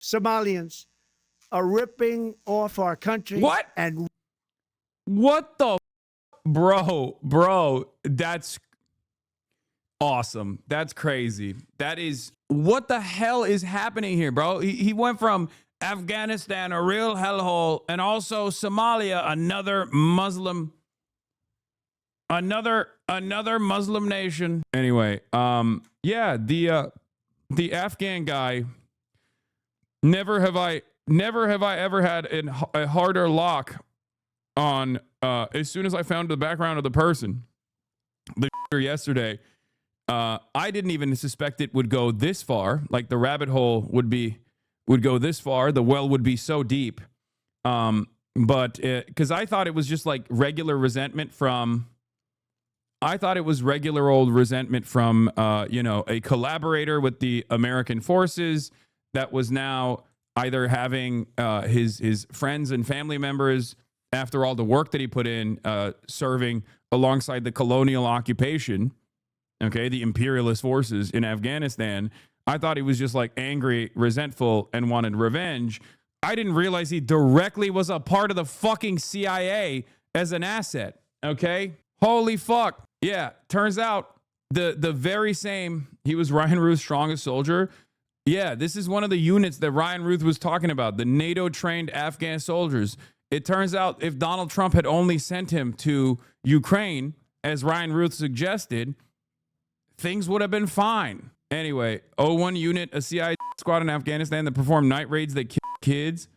Somalians are ripping off our country. What? And what the bro, that's awesome. That's crazy. That is, what the hell is happening here, bro? He went from Afghanistan, a real hellhole, and also Somalia, another Muslim Muslim nation. Anyway, yeah, the Afghan guy, never have I ever had a harder lock on as soon as I found the background of the person. The yesterday, I didn't even suspect it would go this far. Like the rabbit hole would go this far. The well would be so deep. But because I thought it was just like regular resentment from. I thought it was regular old resentment from, a collaborator with the American forces that was now either having his friends and family members, after all the work that he put in, serving alongside the colonial occupation, okay, the imperialist forces in Afghanistan. I thought he was just like angry, resentful, and wanted revenge. I didn't realize he directly was a part of the fucking CIA as an asset, okay? Holy fuck. Yeah, turns out the very same, he was Ryan Ruth's strongest soldier. Yeah, this is one of the units that Ryan Ruth was talking about, the NATO-trained Afghan soldiers. It turns out if Donald Trump had only sent him to Ukraine, as Ryan Ruth suggested, things would have been fine. Anyway, 01 unit, a CIA squad in Afghanistan that performed night raids that killed kids.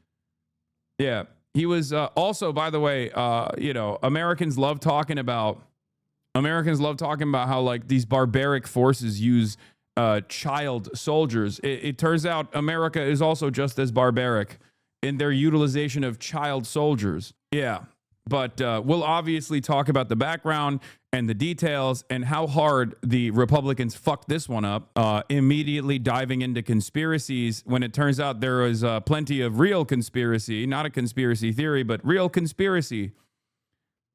Yeah, he was also, by the way, Americans love talking about how like these barbaric forces use child soldiers. It turns out America is also just as barbaric in their utilization of child soldiers. Yeah, but we'll obviously talk about the background and the details and how hard the Republicans fucked this one up, immediately diving into conspiracies when it turns out there is plenty of real conspiracy, not a conspiracy theory, but real conspiracy.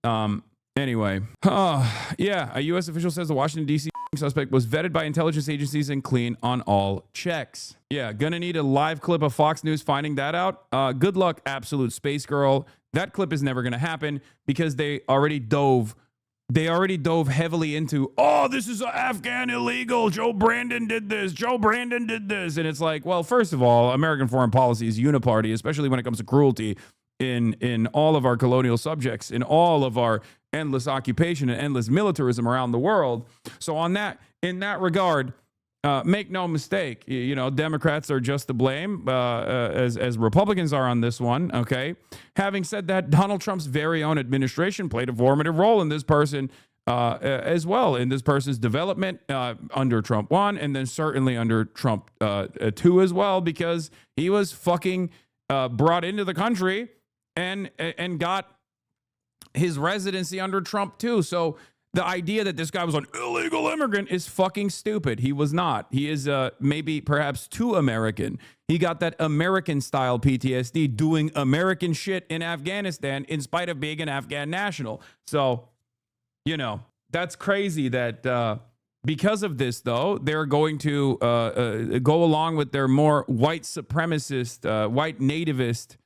Anyway, yeah, a U.S. official says the Washington, D.C. suspect was vetted by intelligence agencies and clean on all checks. Yeah, gonna need a live clip of Fox News finding that out. Good luck, absolute space girl. That clip is never gonna happen because they already dove heavily into, this is an Afghan illegal. Joe Brandon did this. And it's like, well, first of all, American foreign policy is uniparty, especially when it comes to cruelty in all of our colonial subjects, in all of our endless occupation and endless militarism around the world. So in that regard, make no mistake, Democrats are just to blame, as Republicans are on this one. Okay. Having said that, Donald Trump's very own administration played a formative role in this person, as well, in this person's development, under Trump 1, and then certainly under Trump 2 as well, because he was fucking brought into the country and got his residency under Trump 2. So the idea that this guy was an illegal immigrant is fucking stupid. He was not. He is maybe perhaps too American. He got that American style PTSD doing American shit in Afghanistan in spite of being an Afghan national. So, that's crazy that because of this, though, they're going to go along with their more white supremacist, white nativist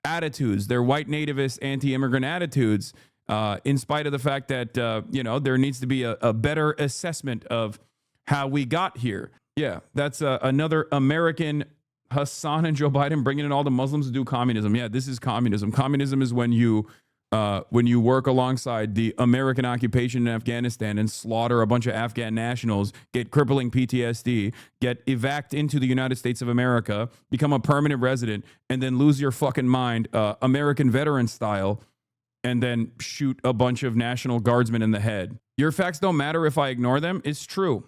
attitudes, their white nativist anti-immigrant attitudes, in spite of the fact that, there needs to be a better assessment of how we got here. Yeah, that's another American Hasan and Joe Biden bringing in all the Muslims to do communism. Yeah, this is communism. Communism is when you work alongside the American occupation in Afghanistan and slaughter a bunch of Afghan nationals, get crippling PTSD, get evac'd into the United States of America, become a permanent resident, and then lose your fucking mind, American veteran style, and then shoot a bunch of National Guardsmen in the head. Your facts don't matter if I ignore them. It's true.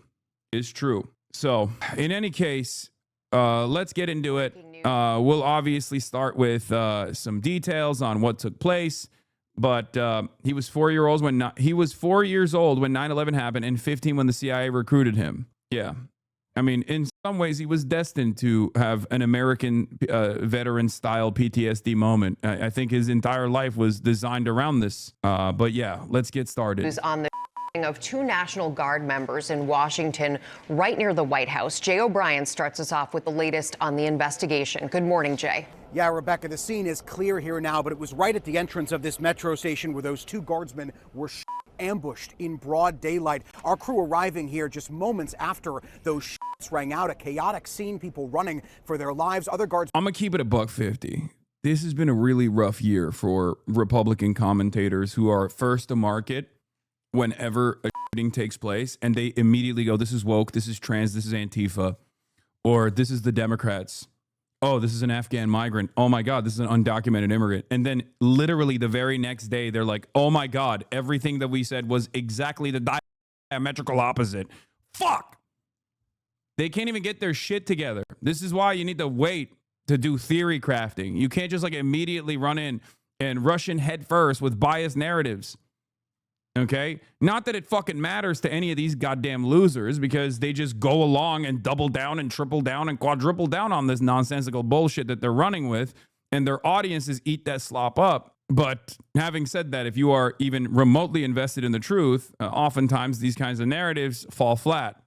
It's true. So, in any case, let's get into it. We'll obviously start with some details on what took place. But he was 4 years old when 9/11 happened, and 15 when the CIA recruited him. Yeah, I mean, in some ways, he was destined to have an American veteran-style PTSD moment. I think his entire life was designed around this. But yeah, let's get started. Who's on the Of two National Guard members in Washington, right near the White House. Jay O'Brien starts us off with the latest on the investigation. Good morning, Jay. Yeah, Rebecca, the scene is clear here now, but it was right at the entrance of this metro station where those two guardsmen were ambushed in broad daylight. Our crew arriving here just moments after those shots rang out. A chaotic scene, people running for their lives. Other guards. I'm going to keep it $1.50. This has been a really rough year for Republican commentators who are first to market whenever a shooting takes place, and they immediately go, this is woke, this is trans, this is Antifa, or this is the Democrats. Oh, this is an Afghan migrant. Oh my God, this is an undocumented immigrant. And then literally the very next day, they're like, oh my God, everything that we said was exactly the diametrical opposite. Fuck! They can't even get their shit together. This is why you need to wait to do theory crafting. You can't just like immediately run in and rush in head first with biased narratives. Okay? Not that it fucking matters to any of these goddamn losers, because they just go along and double down and triple down and quadruple down on this nonsensical bullshit that they're running with, and their audiences eat that slop up. But having said that, if you are even remotely invested in the truth, oftentimes these kinds of narratives fall flat.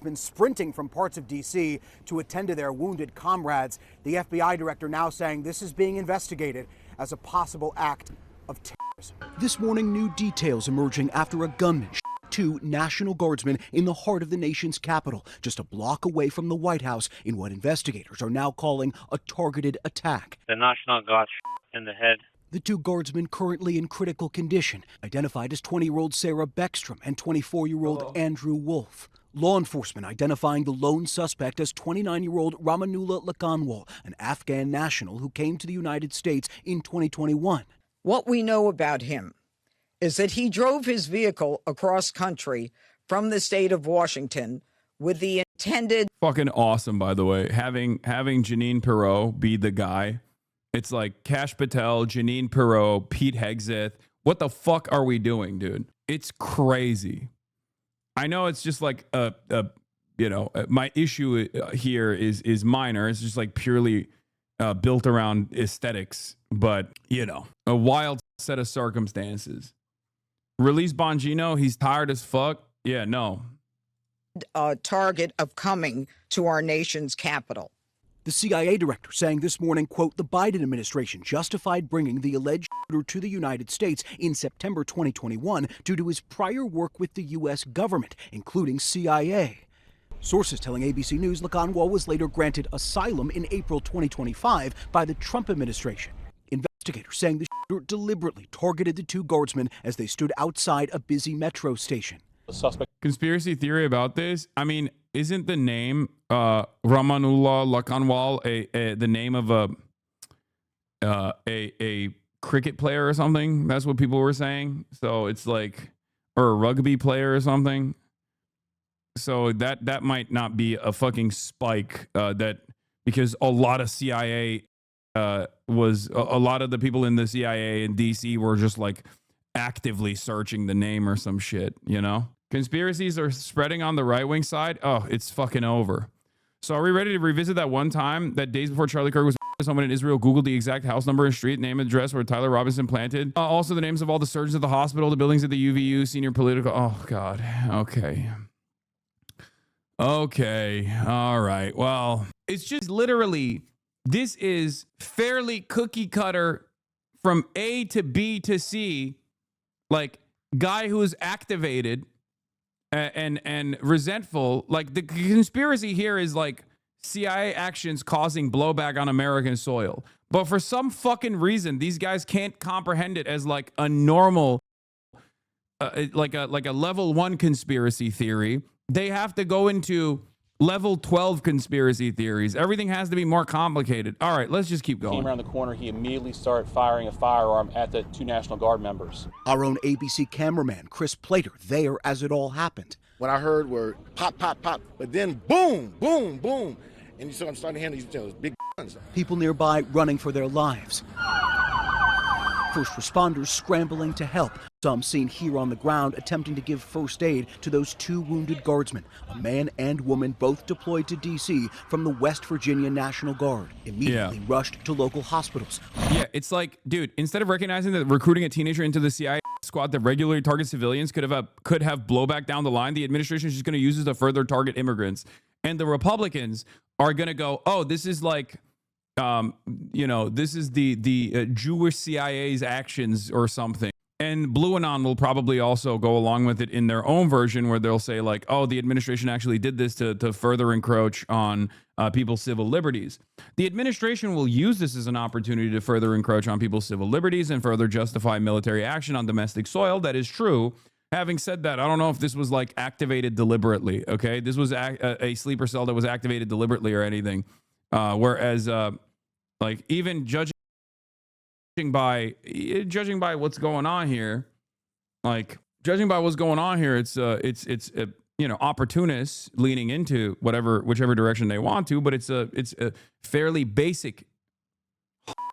Been sprinting from parts of D.C. to attend to their wounded comrades. The FBI director now saying this is being investigated as a possible act of terrorism. This morning, new details emerging after a gunman shot two National Guardsmen in the heart of the nation's capital, just a block away from the White House, in what investigators are now calling a targeted attack. The National Guard in the head. The two guardsmen currently in critical condition, identified as 20-year-old Sarah Beckstrom and 24-year-old Andrew Wolf. Law enforcement identifying the lone suspect as 29-year-old Ramanullah Lakanwal, an Afghan national who came to the United States in 2021. What we know about him is that he drove his vehicle across country from the state of Washington with the intended... Fucking awesome, by the way. Having Janine Pirro be the guy. It's like Kash Patel, Janine Pirro, Pete Hegseth. What the fuck are we doing, dude? It's crazy. I know it's just like my issue here is minor. It's just like purely built around aesthetics, but a wild set of circumstances. Release Bongino, he's tired as fuck. Yeah, no. Target of coming to our nation's capital. The CIA director saying this morning, quote, the Biden administration justified bringing the alleged shooter to the United States in September 2021 due to his prior work with the U.S. government, including CIA. Sources telling ABC News Lakanwal was later granted asylum in April 2025 by the Trump administration. Investigators saying the shooter deliberately targeted the two guardsmen as they stood outside a busy metro station. Conspiracy theory about this? I mean, isn't the name Ramanullah Lakanwal the name of a cricket player or something? That's what people were saying. So it's like, or a rugby player or something. So that might not be a fucking spike. Because a lot of CIA was a lot of the people in the CIA and DC were just like actively searching the name or some shit, Conspiracies are spreading on the right-wing side. Oh, it's fucking over. So are we ready to revisit that one time that days before Charlie Kirk was someone in Israel Googled the exact house number and street name and address where Tyler Robinson planted? Also the names of all the surgeons at the hospital, the buildings at the UVU, senior political. Oh, God. Okay. All right. Well, it's just literally, this is fairly cookie cutter from A to B to C, like guy who is activated and resentful. Like the conspiracy here is like CIA actions causing blowback on American soil. But for some fucking reason, these guys can't comprehend it as like a normal, like a level 1 conspiracy theory. They have to go into level 12 conspiracy theories. Everything has to be more complicated. All right, let's just keep going. Came around the corner, he immediately started firing a firearm at the two National Guard members. Our own ABC cameraman, Chris Plater, there as it all happened. What I heard were pop, pop, pop, but then boom, boom, boom. And you saw him starting to handle these big guns. People nearby running for their lives. First responders scrambling to help. Some seen here on the ground attempting to give first aid to those two wounded guardsmen, a man and woman both deployed to D.C. from the West Virginia National Guard, immediately rushed to local hospitals. Yeah, it's like, dude, instead of recognizing that recruiting a teenager into the CIA squad that regularly targets civilians could have blowback down the line. The administration is just going to use this to further target immigrants. And the Republicans are going to go, oh, this is like, this is the Jewish CIA's actions or something. And Blue Anon will probably also go along with it in their own version where they'll say like, oh, the administration actually did this to further encroach on people's civil liberties. The administration will use this as an opportunity to further encroach on people's civil liberties and further justify military action on domestic soil. That is true. Having said that, I don't know if this was like activated deliberately. Okay, this was a sleeper cell that was activated deliberately or anything. Whereas, like even judging by what's going on here, it's opportunists leaning into whichever direction they want to, but it's a fairly basic.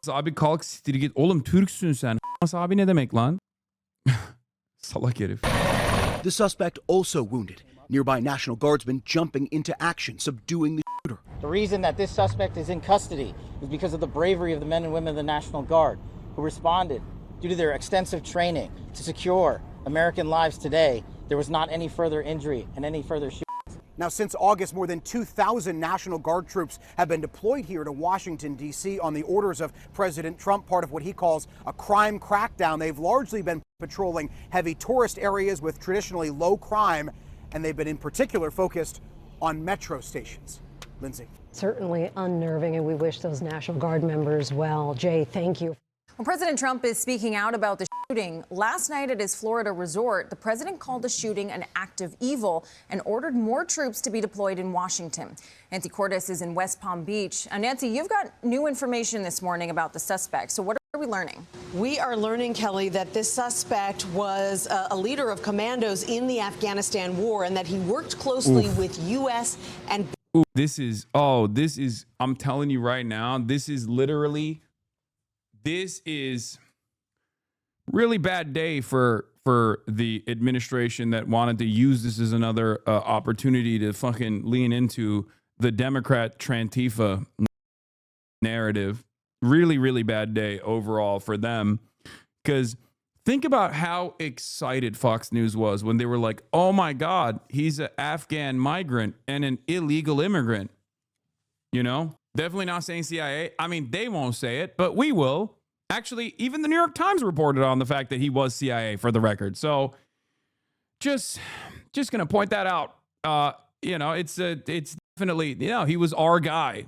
Abi kalk siktir git oğlum, Türksün sen. Abi ne demek lan? Salak herif. The suspect also wounded. Nearby National Guardsmen jumping into action, subduing the shooter. The reason that this suspect is in custody is because of the bravery of the men and women of the National Guard who responded. Due to their extensive training to secure American lives today, there was not any further injury and any further shootings. Now, since August, more than 2,000 National Guard troops have been deployed here to Washington, D.C. on the orders of President Trump, part of what he calls a crime crackdown. They've largely been patrolling heavy tourist areas with traditionally low crime, and they've been in particular focused on metro stations. Lindsay. Certainly unnerving, and we wish those National Guard members well. Jay, thank you. Well, President Trump is speaking out about the shooting. Last night at his Florida resort, the president called the shooting an act of evil and ordered more troops to be deployed in Washington. Nancy Cordes is in West Palm Beach. Nancy, you've got new information this morning about the suspect. So what are we learning? We are learning, Kelly, that this suspect was a leader of commandos in the Afghanistan war and that he worked closely with U.S. and... This is, I'm telling you right now, this is really bad day for the administration that wanted to use this as another opportunity to fucking lean into the Democrat Trantifa narrative. Really, really bad day overall for them. Because think about how excited Fox News was when they were like, oh my God, he's an Afghan migrant and an illegal immigrant. You know, definitely not saying CIA. I mean, they won't say it, but we will. Actually, even the New York Times reported on the fact that he was CIA for the record. So just going to point that out. It's definitely, he was our guy.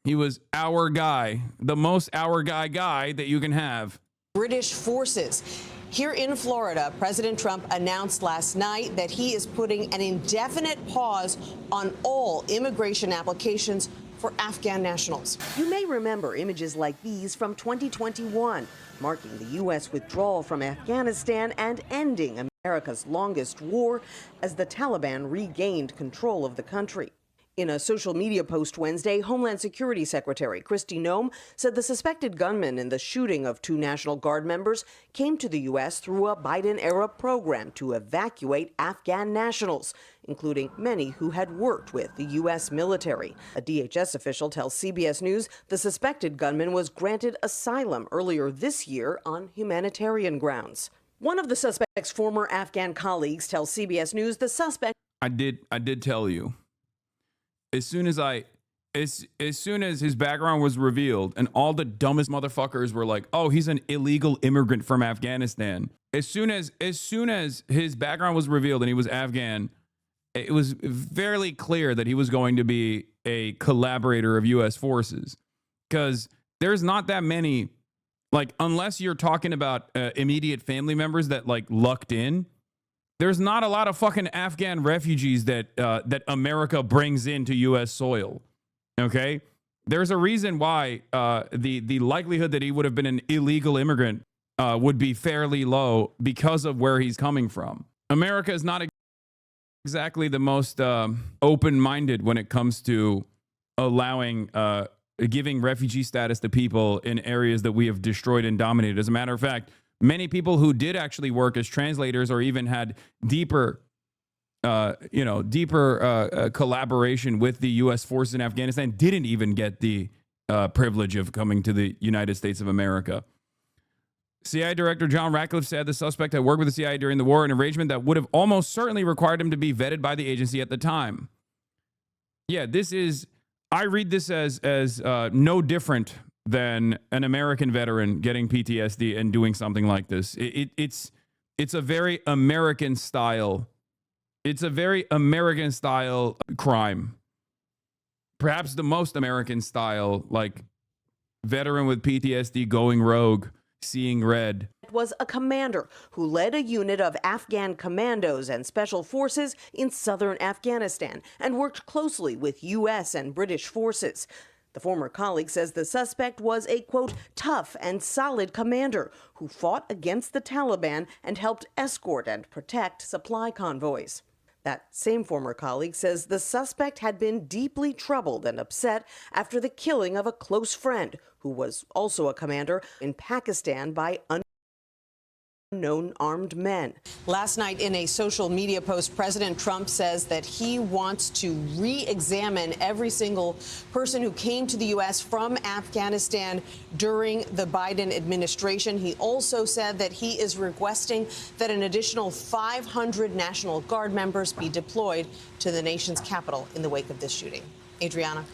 He was our guy, the most our guy that you can have. British forces. Here in Florida, President Trump announced last night that he is putting an indefinite pause on all immigration applications for Afghan nationals. You may remember images like these from 2021, marking the U.S. withdrawal from Afghanistan and ending America's longest war as the Taliban regained control of the country. In a social media post Wednesday, Homeland Security Secretary Kristi Noem said the suspected gunman in the shooting of 2 National Guard members came to the U.S. through a Biden-era program to evacuate Afghan nationals, including many who had worked with the U.S. military. A DHS official tells CBS News the suspected gunman was granted asylum earlier this year on humanitarian grounds. One of the suspect's former Afghan colleagues tells CBS News the suspect... I did tell you. As soon as his background was revealed and all the dumbest motherfuckers were like, oh, he's an illegal immigrant from Afghanistan. As soon as his background was revealed and he was Afghan, it was fairly clear that he was going to be a collaborator of U.S. forces. Because there's not that many, like, unless you're talking about immediate family members that, like, lucked in, there's not a lot of fucking Afghan refugees that America brings into U.S. soil. Okay, there's a reason why the likelihood that he would have been an illegal immigrant would be fairly low because of where he's coming from. America is not exactly the most open-minded when it comes to allowing giving refugee status to people in areas that we have destroyed and dominated. As a matter of fact, many people who did actually work as translators or even had deeper collaboration with the U.S. forces in Afghanistan didn't even get the privilege of coming to the United States of America. CIA Director John Ratcliffe said the suspect had worked with the CIA during the war, an arrangement that would have almost certainly required him to be vetted by the agency at the time. Yeah, this is, I read this as no different than an American veteran getting PTSD and doing something like this. It's a very American style. It's a very American style crime. Perhaps the most American style, like veteran with PTSD going rogue, seeing red. Was a commander who led a unit of Afghan commandos and special forces in southern Afghanistan and worked closely with U.S. and British forces. The former colleague says the suspect was a, quote, tough and solid commander who fought against the Taliban and helped escort and protect supply convoys. That same former colleague says the suspect had been deeply troubled and upset after the killing of a close friend who was also a commander in Pakistan by unknown armed men. Last night in a social media post, President Trump says that he wants to re-examine every single person who came to the U.S. from Afghanistan during the Biden administration. He also said that he is requesting that an additional 500 National Guard members be deployed to the nation's capital in the wake of this shooting. Adriana.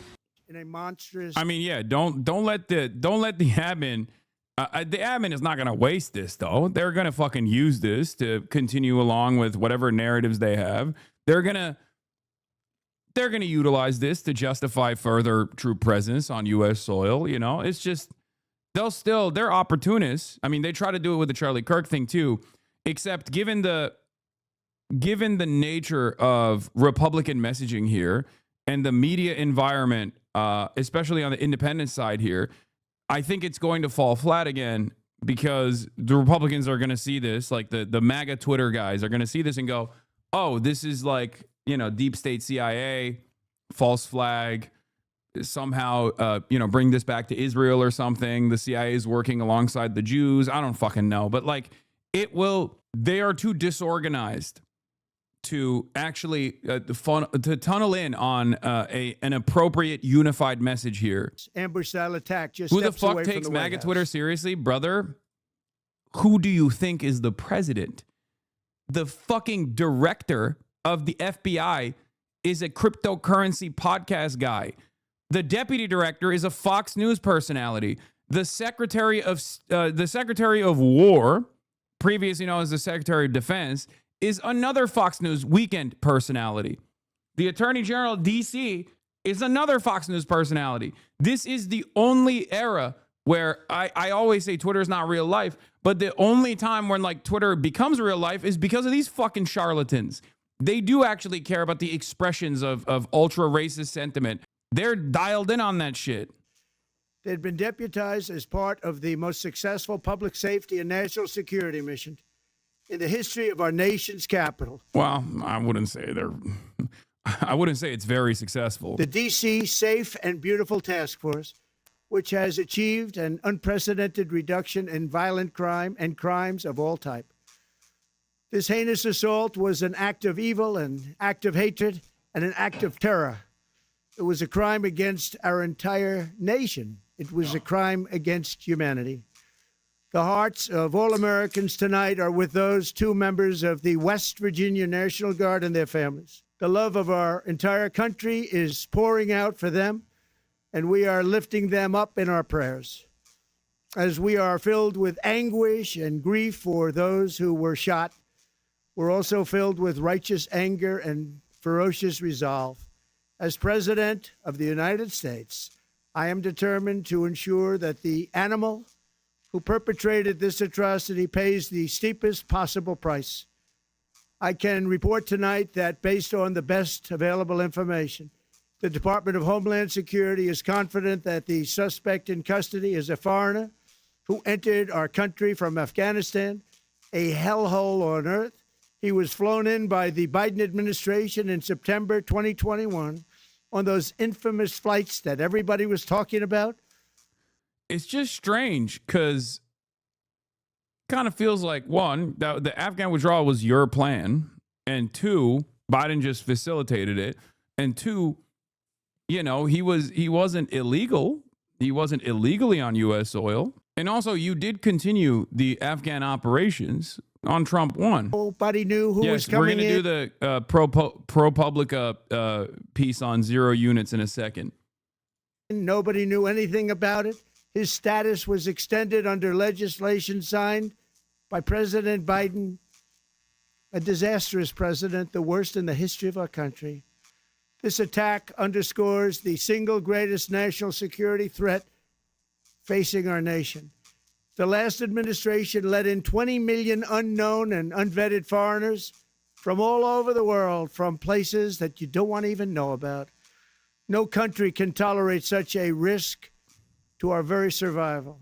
In a monstrous. I mean, yeah, don't let the admin. The admin is not going to waste this, though. They're going to fucking use this to continue along with whatever narratives they have. They're going to utilize this to justify further troop presence on U.S. soil. You know, it's just, they're opportunists. I mean, they try to do it with the Charlie Kirk thing, too, except given the nature of Republican messaging here and the media environment, especially on the independent side here, I think it's going to fall flat again because the Republicans are going to see this, like the MAGA Twitter guys are going to see this and go, oh, this is like, you know, deep state CIA, false flag, somehow, bring this back to Israel or something. The CIA is working alongside the Jews. I don't fucking know. But like they are too disorganized to actually to tunnel in on an appropriate unified message here. Ambush style attack. Just who the steps away fuck from takes the White MAGA House. Twitter seriously, brother? Who do you think is the president? The fucking director of the FBI is a cryptocurrency podcast guy. The deputy director is a Fox News personality. The secretary of War, previously known as the Secretary of Defense, is another Fox News weekend personality. The Attorney General of DC is another Fox News personality. This is the only era where I always say Twitter is not real life, but the only time when like Twitter becomes real life is because of these fucking charlatans. They do actually care about the expressions of ultra racist sentiment. They're dialed in on that shit. They'd been deputized as part of the most successful public safety and national security mission in the history of our nation's capital. Well, I wouldn't say it's very successful. The D.C. Safe and Beautiful Task Force, which has achieved an unprecedented reduction in violent crime and crimes of all type. This heinous assault was an act of evil, an act of hatred, and an act of terror. It was a crime against our entire nation. It was a crime against humanity. The hearts of all Americans tonight are with those two members of the West Virginia National Guard and their families. The love of our entire country is pouring out for them, and we are lifting them up in our prayers. As we are filled with anguish and grief for those who were shot, we're also filled with righteous anger and ferocious resolve. As President of the United States, I am determined to ensure that the animal who perpetrated this atrocity pays the steepest possible price. I can report tonight that based on the best available information, the Department of Homeland Security is confident that the suspect in custody is a foreigner who entered our country from Afghanistan, a hellhole on earth. He was flown in by the Biden administration in September 2021 on those infamous flights that everybody was talking about. It's just strange because kind of feels like, one, that the Afghan withdrawal was your plan, and two, Biden just facilitated it, and two, you know, he wasn't illegal. He wasn't illegally on U.S. soil. And also, you did continue the Afghan operations on Trump 1. Nobody knew who was Yes, we're coming going to do the ProPublica piece on 0 units in a second. Nobody knew anything about it. His status was extended under legislation signed by President Biden, a disastrous president, the worst in the history of our country. This attack underscores the single greatest national security threat facing our nation. The last administration let in 20 million unknown and unvetted foreigners from all over the world, from places that you don't want to even know about. No country can tolerate such a risk to our very survival.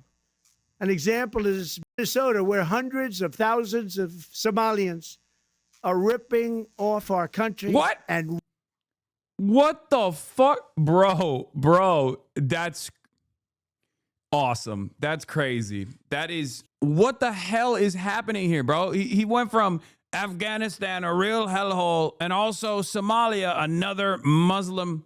An example is Minnesota, where hundreds of thousands of Somalians are ripping off our country. What? And what the fuck? Bro, that's awesome. That's crazy. That is, what the hell is happening here, bro? He went from Afghanistan, a real hellhole, and also Somalia, another Muslim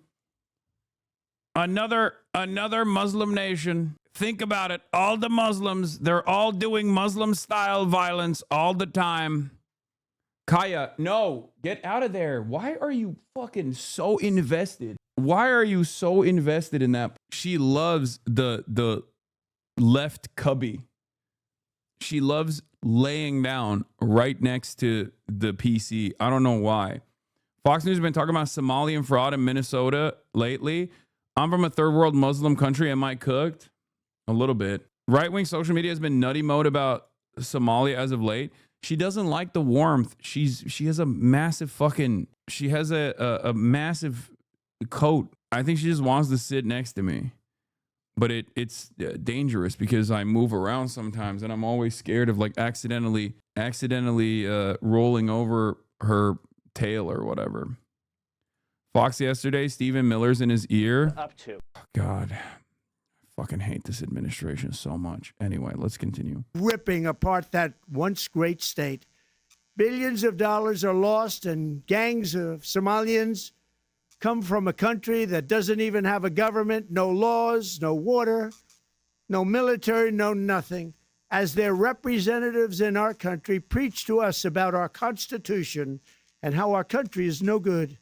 nation. Think about it. All the Muslims, they're all doing Muslim-style violence all the time. Kaya, no, get out of there. Why are you fucking so invested? Why are you so invested in that? She loves the left cubby. She loves laying down right next to the PC. I don't know why. Fox News has been talking about Somalian fraud in Minnesota lately. I'm from a third world Muslim country. Am I cooked? A little bit. Right-wing social media has been nutty mode about Somalia as of late. She doesn't like the warmth. She has a massive she has a massive coat. I think she just wants to sit next to me. But it's dangerous because I move around sometimes and I'm always scared of like accidentally rolling over her tail or whatever. Fox yesterday, Stephen Miller's in his ear. Up to. Oh, God, I fucking hate this administration so much. Anyway, let's continue. Ripping apart that once great state. Billions of dollars are lost, and gangs of Somalians come from a country that doesn't even have a government, no laws, no water, no military, no nothing. As their representatives in our country preach to us about our Constitution and how our country is no good.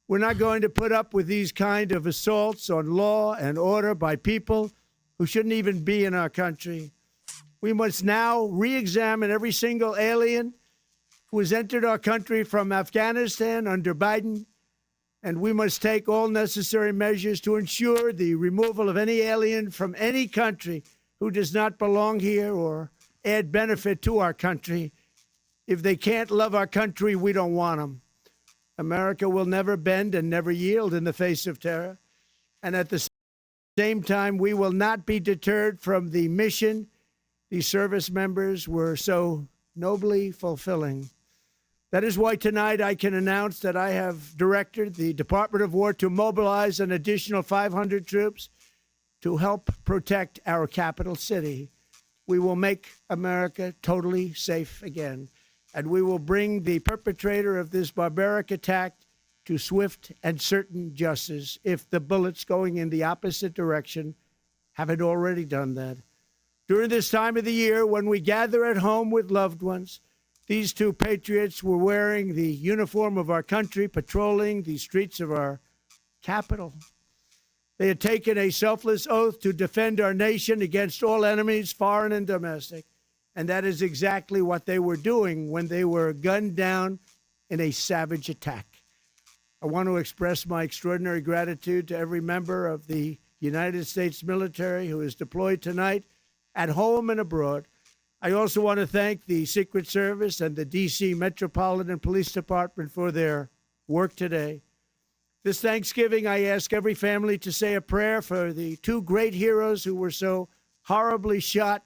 We're not going to put up with these kind of assaults on law and order by people who shouldn't even be in our country. We must now re-examine every single alien who has entered our country from Afghanistan under Biden, and we must take all necessary measures to ensure the removal of any alien from any country who does not belong here or add benefit to our country. If they can't love our country, we don't want them. America will never bend and never yield in the face of terror. And at the same time, we will not be deterred from the mission these service members were so nobly fulfilling. That is why tonight I can announce that I have directed the Department of War to mobilize an additional 500 troops to help protect our capital city. We will make America totally safe again, and we will bring the perpetrator of this barbaric attack to swift and certain justice if the bullets going in the opposite direction haven't already done that. During this time of the year, when we gather at home with loved ones, these two patriots were wearing the uniform of our country, patrolling the streets of our capital. They had taken a selfless oath to defend our nation against all enemies, foreign and domestic. And that is exactly what they were doing when they were gunned down in a savage attack. I want to express my extraordinary gratitude to every member of the United States military who is deployed tonight at home and abroad. I also want to thank the Secret Service and the D.C. Metropolitan Police Department for their work today. This Thanksgiving, I ask every family to say a prayer for the two great heroes who were so horribly shot,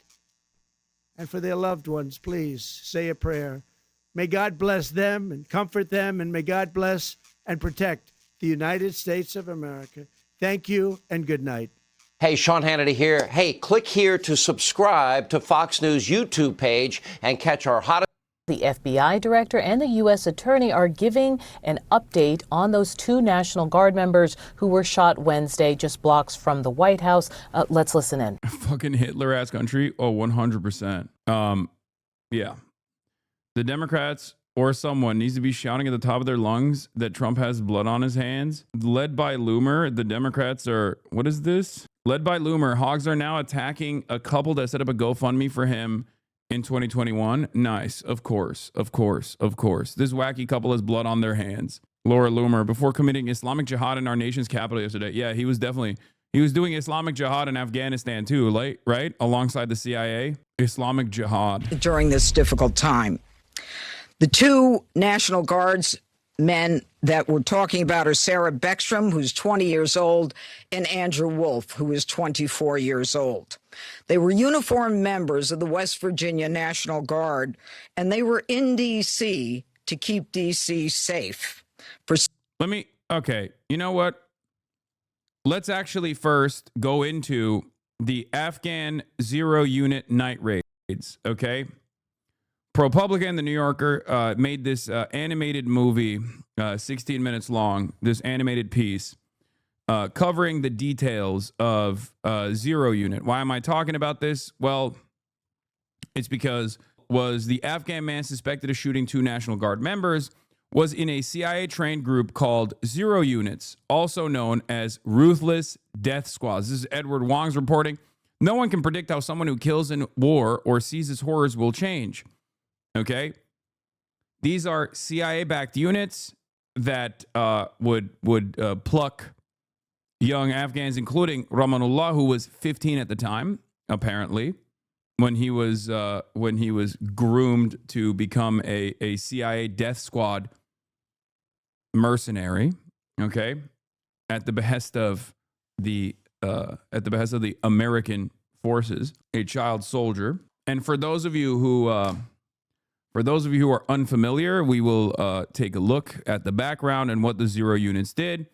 and for their loved ones. Please say a prayer. May God bless them and comfort them, and may God bless and protect the United States of America. Thank you and good night. Hey, Sean Hannity here. Hey, click here to subscribe to Fox News YouTube page and catch our hottest The FBI director and the U.S. attorney are giving an update on those 2 National Guard members who were shot Wednesday just blocks from the White House. Let's listen in. Fucking Hitler-ass country. Oh, 100%. Yeah. The Democrats or someone needs to be shouting at the top of their lungs that Trump has blood on his hands. Led by Loomer, the Democrats are, what is this? Led by Loomer, hogs are now attacking a couple that set up a GoFundMe for him in 2021. Nice. Of course. This wacky couple has blood on their hands. Laura Loomer, before committing Islamic jihad in our nation's capital yesterday. Yeah, he was doing Islamic jihad in Afghanistan too, right? Alongside the CIA. Islamic jihad. During this difficult time. The 2 National Guards men that we're talking about are Sarah Beckstrom, who's 20 years old, and Andrew Wolf, who is 24 years old. They were uniformed members of the West Virginia National Guard, and they were in D.C. to keep D.C. safe. Okay, you know what? Let's actually first go into the Afghan zero unit night raids, okay? ProPublica and the New Yorker made this animated movie, 16 minutes long, this animated piece covering the details of zero unit. Why am I talking about this? Well, it's because was the Afghan man suspected of shooting 2 National Guard members was in a CIA-trained group called Zero Units, also known as Ruthless Death Squads. This is Edward Wong's reporting. No one can predict how someone who kills in war or seizes horrors will change. Okay, these are CIA-backed units that would pluck young Afghans, including Rahmanullah, who was 15 at the time, apparently, when he was groomed to become a CIA death squad mercenary. Okay, at the behest of the American forces, a child soldier. And for those of you who are unfamiliar, we will take a look at the background and what the Zero Units did.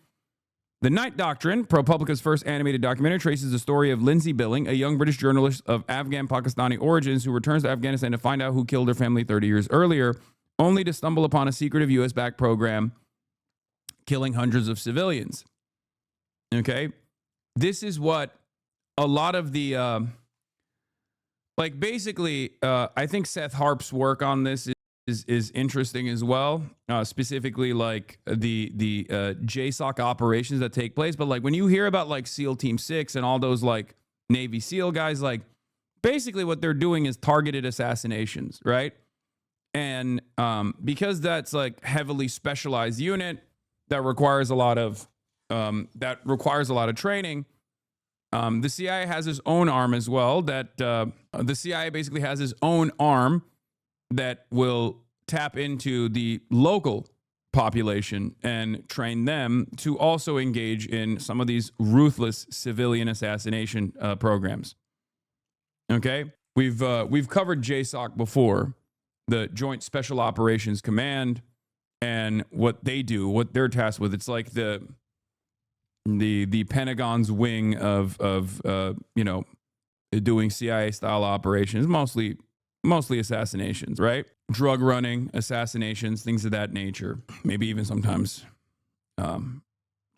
The Night Doctrine, ProPublica's first animated documentary, traces the story of Lindsay Billing, a young British journalist of Afghan-Pakistani origins who returns to Afghanistan to find out who killed her family 30 years earlier, only to stumble upon a secretive U.S.-backed program killing hundreds of civilians. Okay? This is what a lot of the... I think Seth Harp's work on this is interesting as well. Specifically, like the JSOC operations that take place. But like when you hear about like SEAL Team 6 and all those like Navy SEAL guys, like basically what they're doing is targeted assassinations, right? And because that's like heavily specialized unit that requires a lot of training. The CIA has its own arm as well. That the CIA basically has its own arm that will tap into the local population and train them to also engage in some of these ruthless civilian assassination programs. Okay, we've covered JSOC before, the Joint Special Operations Command, and what they do, what they're tasked with. It's like the Pentagon's wing of doing CIA style operations, mostly assassinations, right? Drug running, assassinations, things of that nature. Maybe even sometimes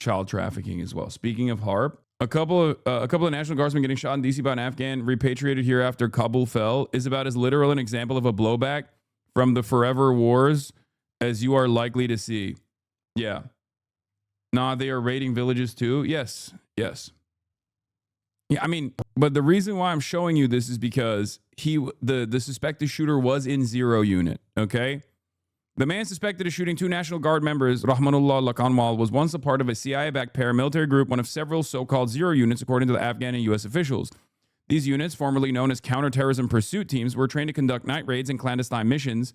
child trafficking as well. Speaking of HARP, a couple of National Guardsmen getting shot in DC by an Afghan repatriated here after Kabul fell is about as literal an example of a blowback from the forever wars as you are likely to see. Yeah. Nah, they are raiding villages too. Yes. Yeah, I mean, but the reason why I'm showing you this is because the suspected shooter was in Zero Unit. Okay, the man suspected of shooting 2 National Guard members, Rahmanullah Lakanwal, was once a part of a CIA-backed paramilitary group, one of several so-called Zero Units, according to the Afghan and U.S. officials. These units, formerly known as counterterrorism pursuit teams, were trained to conduct night raids and clandestine missions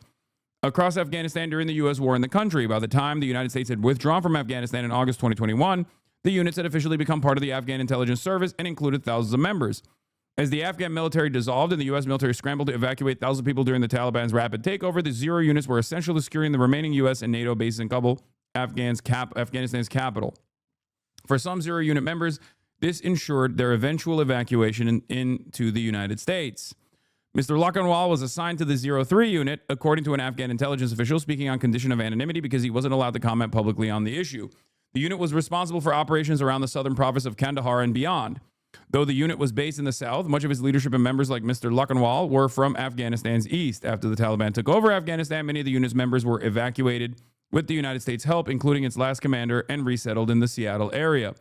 across Afghanistan during the U.S. war in the country. By the time the United States had withdrawn from Afghanistan in August 2021, the units had officially become part of the Afghan intelligence service and included thousands of members. As the Afghan military dissolved and the U.S. military scrambled to evacuate thousands of people during the Taliban's rapid takeover, the Zero Units were essential to securing the remaining U.S. and NATO bases in Kabul, Afghanistan's capital. For some Zero Unit members, this ensured their eventual evacuation into the United States. Mr. Lakanwal was assigned to the 03 unit, according to an Afghan intelligence official speaking on condition of anonymity because he wasn't allowed to comment publicly on the issue. The unit was responsible for operations around the southern province of Kandahar and beyond. Though the unit was based in the south, much of its leadership and members like Mr. Lakanwal were from Afghanistan's east. After the Taliban took over Afghanistan, many of the unit's members were evacuated with the United States' help, including its last commander, and resettled in the Seattle area.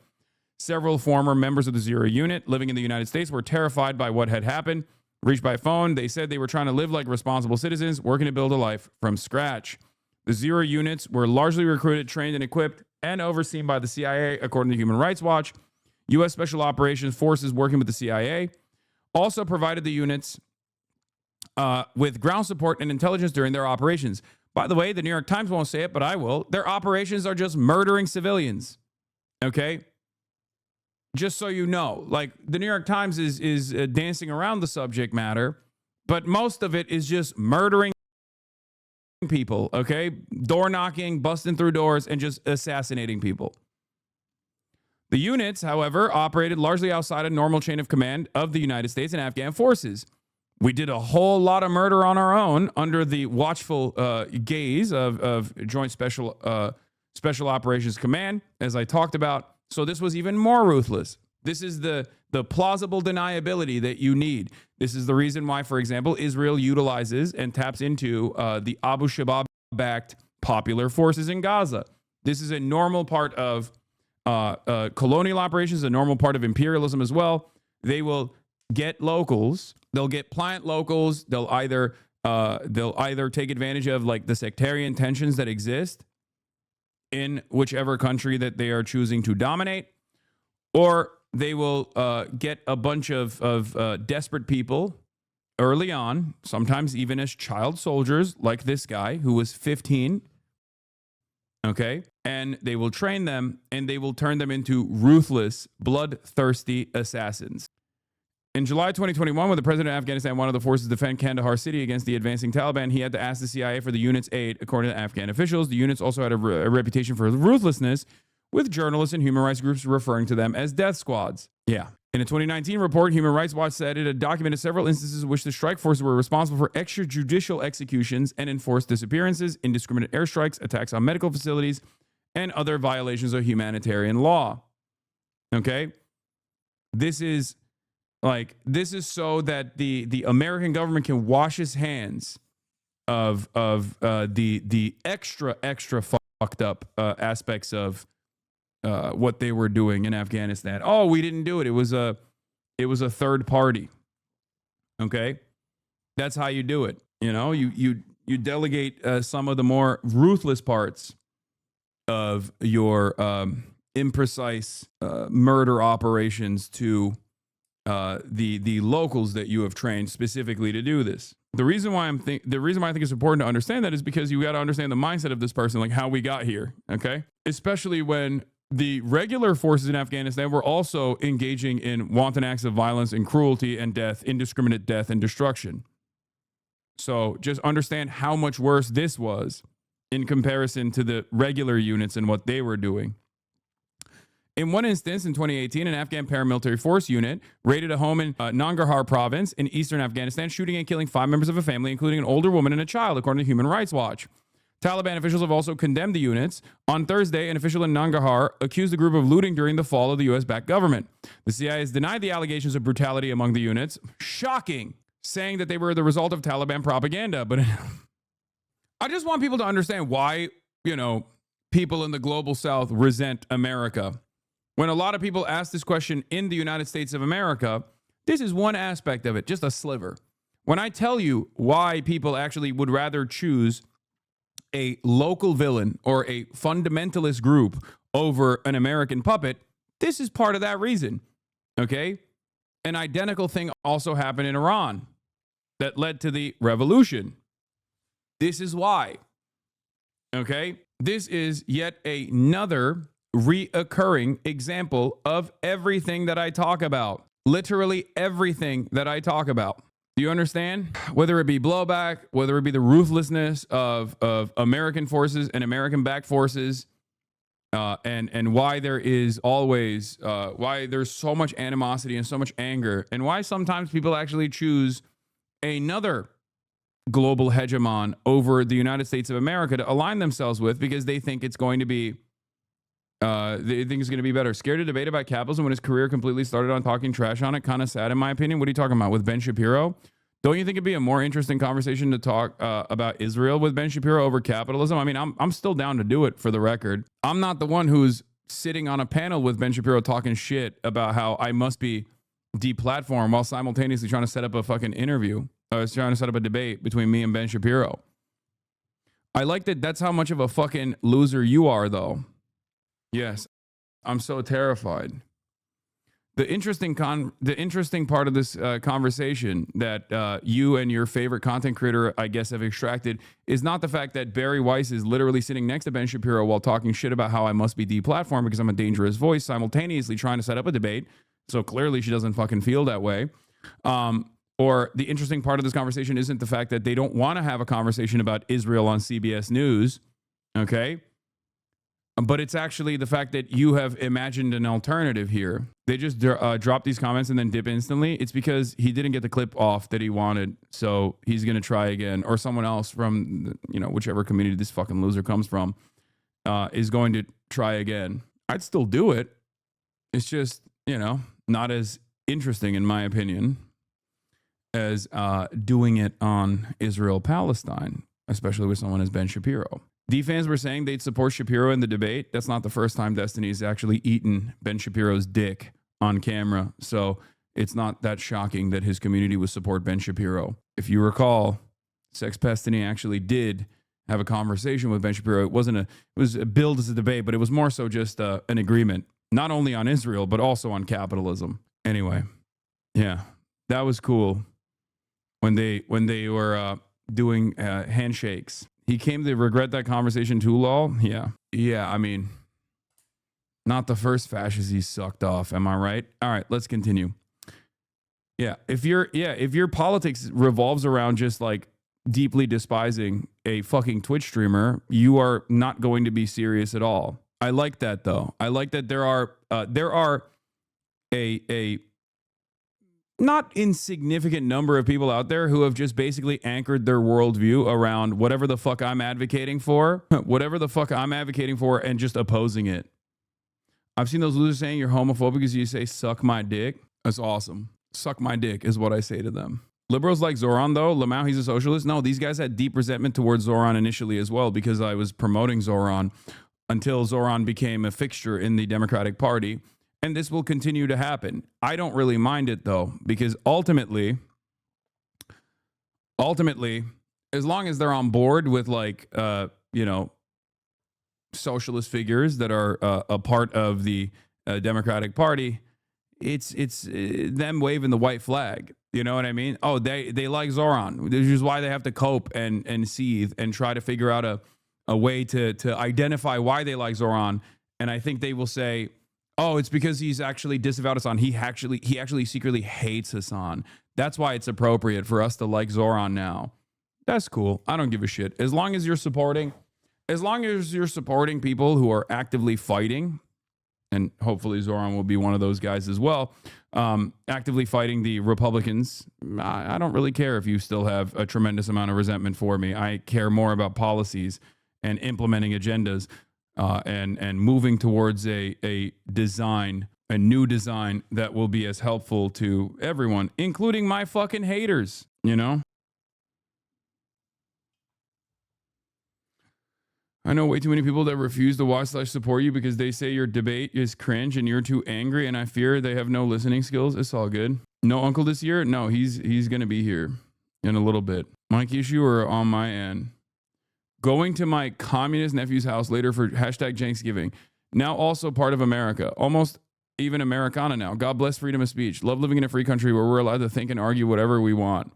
Several former members of the 0 unit living in the United States were terrified by what had happened. Reached by phone, they said they were trying to live like responsible citizens, working to build a life from scratch. The 0 units were largely recruited, trained, and equipped, and overseen by the CIA, according to Human Rights Watch. U.S. Special Operations Forces working with the CIA also provided the units with ground support and intelligence during their operations. By the way, the New York Times won't say it, but I will. Their operations are just murdering civilians. Okay? Just so you know, like the New York Times is dancing around the subject matter, but most of it is just murdering people, okay? Door knocking, busting through doors, and just assassinating people. The units, however, operated largely outside a normal chain of command of the United States and Afghan forces. We did a whole lot of murder on our own under the watchful gaze of Joint Special Operations Command, as I talked about. So this was even more ruthless. This is the plausible deniability that you need. This is the reason why, for example, Israel utilizes and taps into the Abu Shabaab-backed popular forces in Gaza. This is a normal part of colonial operations, a normal part of imperialism as well. They will get locals. They'll get pliant locals. They'll either take advantage of like the sectarian tensions that exist in whichever country that they are choosing to dominate, or they will get a bunch of desperate people early on, sometimes even as child soldiers, like this guy who was 15. Okay, and they will train them and they will turn them into ruthless, bloodthirsty assassins. In July 2021, when the president of Afghanistan wanted the forces to defend Kandahar city against the advancing Taliban, he had to ask the CIA for the unit's aid, according to Afghan officials. The units also had a reputation for ruthlessness, with journalists and human rights groups referring to them as death squads. Yeah. In a 2019 report, Human Rights Watch said it had documented several instances in which the strike forces were responsible for extrajudicial executions and enforced disappearances, indiscriminate airstrikes, attacks on medical facilities, and other violations of humanitarian law. Okay? This is so that the American government can wash its hands of the extra fucked up aspects of what they were doing in Afghanistan. Oh, we didn't do it. It was a third party. Okay, that's how you do it. You know, you delegate some of the more ruthless parts of your imprecise murder operations to the locals that you have trained specifically to do this. The reason why I think it's important to understand that is because you got to understand the mindset of this person, like how we got here. Okay, especially when the regular forces in Afghanistan were also engaging in wanton acts of violence and cruelty and death, indiscriminate death and destruction. So just understand how much worse this was in comparison to the regular units and what they were doing. In one instance, in 2018, an Afghan paramilitary force unit raided a home in Nangarhar province in eastern Afghanistan, shooting and killing 5 members of a family, including an older woman and a child, according to Human Rights Watch. Taliban officials have also condemned the units. On Thursday, an official in Nangarhar accused the group of looting during the fall of the U.S.-backed government. The CIA has denied the allegations of brutality among the units. Shocking, saying that they were the result of Taliban propaganda. But I just want people to understand why, people in the global South resent America. When a lot of people ask this question in the United States of America, this is one aspect of it, just a sliver. When I tell you why people actually would rather choose a local villain or a fundamentalist group over an American puppet, this is part of that reason. Okay? An identical thing also happened in Iran that led to the revolution. This is why. Okay? This is yet another reoccurring example of everything that I talk about. Literally everything that I talk about. Do you understand? Whether it be blowback, whether it be the ruthlessness of American forces and American-backed forces, and why there is always, why there's so much animosity and so much anger, and why sometimes people actually choose another global hegemon over the United States of America to align themselves with because they think it's going to be they think it's going to be better. Scared to debate about capitalism when his career completely started on talking trash on it. Kind of sad, in my opinion. What are you talking about with Ben Shapiro? Don't you think it'd be a more interesting conversation to talk about Israel with Ben Shapiro over capitalism? I mean, I'm still down to do it, for the record. I'm not the one who's sitting on a panel with Ben Shapiro talking shit about how I must be deplatformed while simultaneously trying to set up a fucking interview. I was trying to set up a debate between me and Ben Shapiro. I like that. That's how much of a fucking loser you are, though. Yes, I'm so terrified. The interesting part of this conversation that you and your favorite content creator, I guess, have extracted is not the fact that Barry Weiss is literally sitting next to Ben Shapiro while talking shit about how I must be deplatformed because I'm a dangerous voice, simultaneously trying to set up a debate. So clearly she doesn't fucking feel that way. Or the interesting part of this conversation isn't the fact that they don't want to have a conversation about Israel on CBS News, okay? But it's actually the fact that you have imagined an alternative here. They just drop these comments and then dip instantly. It's because he didn't get the clip off that he wanted, so he's going to try again. Or someone else from, whichever community this fucking loser comes from is going to try again. I'd still do it. It's just, not as interesting, in my opinion, as doing it on Israel-Palestine, especially with someone as Ben Shapiro. D fans were saying they'd support Shapiro in the debate. That's not the first time Destiny's actually eaten Ben Shapiro's dick on camera. So it's not that shocking that his community would support Ben Shapiro. If you recall, Sex Pestiny actually did have a conversation with Ben Shapiro. It was billed as a debate, but it was more so just an agreement, not only on Israel, but also on capitalism. Anyway, yeah, that was cool when they were doing handshakes. He came to regret that conversation too, lol. Yeah, I mean, not the first fascist he sucked off, am I right? All right, let's continue. Yeah, if your politics revolves around just like deeply despising a fucking Twitch streamer, you are not going to be serious at all. I like that though. I like that there are a not insignificant number of people out there who have just basically anchored their worldview around whatever the fuck I'm advocating for, and just opposing it. I've seen those losers saying you're homophobic because you say suck my dick. That's awesome. Suck my dick is what I say to them. Liberals like Zoran, though. Lamau, he's a socialist. No, these guys had deep resentment towards Zoran initially as well because I was promoting Zoran until Zoran became a fixture in the Democratic Party. And this will continue to happen. I don't really mind it, though, because ultimately, as long as they're on board with socialist figures that are a part of the Democratic Party, it's them waving the white flag. You know what I mean? Oh, they like Zoran, which is why they have to cope and seethe and try to figure out a way to identify why they like Zoran. And I think they will say, oh, it's because he's actually disavowed Hasan. He actually secretly hates Hasan. That's why it's appropriate for us to like Zoran now. That's cool. I don't give a shit. As long as you're supporting people who are actively fighting, and hopefully Zoran will be one of those guys as well, actively fighting the Republicans, I don't really care if you still have a tremendous amount of resentment for me. I care more about policies and implementing agendas. And moving towards a new design that will be as helpful to everyone, including my fucking haters, I know way too many people that refuse to watch / support you because they say your debate is cringe and you're too angry, and I fear they have no listening skills. It's all good. No uncle this year? No, he's going to be here in a little bit. Mike issue or on my end? Going to my communist nephew's house later for #Janksgiving. Now also part of America. Almost even Americana now. God bless freedom of speech. Love living in a free country where we're allowed to think and argue whatever we want.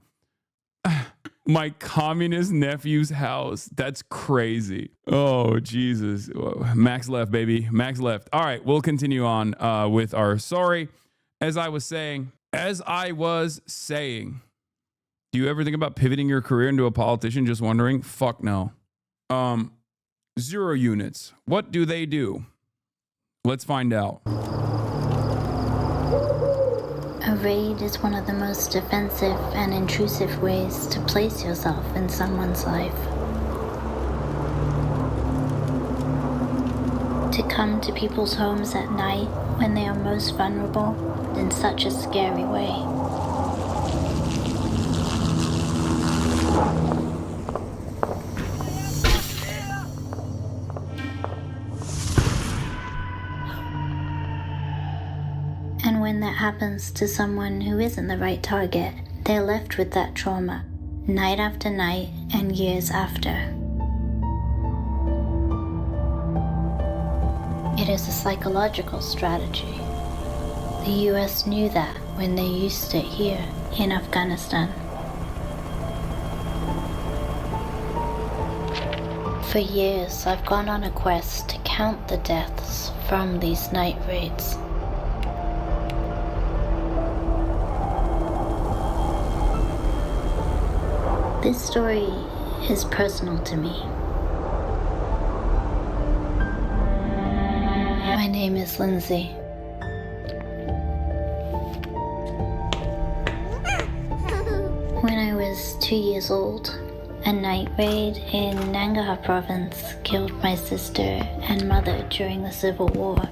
My communist nephew's house. That's crazy. Oh, Jesus. Max left, baby. Max left. All right, we'll continue on with our sorry. As I was saying, do you ever think about pivoting your career into a politician? Just wondering. Fuck no. 0 units. What do they do? Let's find out. A raid is one of the most defensive and intrusive ways to place yourself in someone's life. To come to people's homes at night when they are most vulnerable in such a scary way. And when that happens to someone who isn't the right target, they're left with that trauma, night after night and years after. It is a psychological strategy. The US knew that when they used it here in Afghanistan. For years, I've gone on a quest to count the deaths from these night raids. This story is personal to me. My name is Lindsay. When I was 2 years old, a night raid in Nangarhar province killed my sister and mother during the Civil War.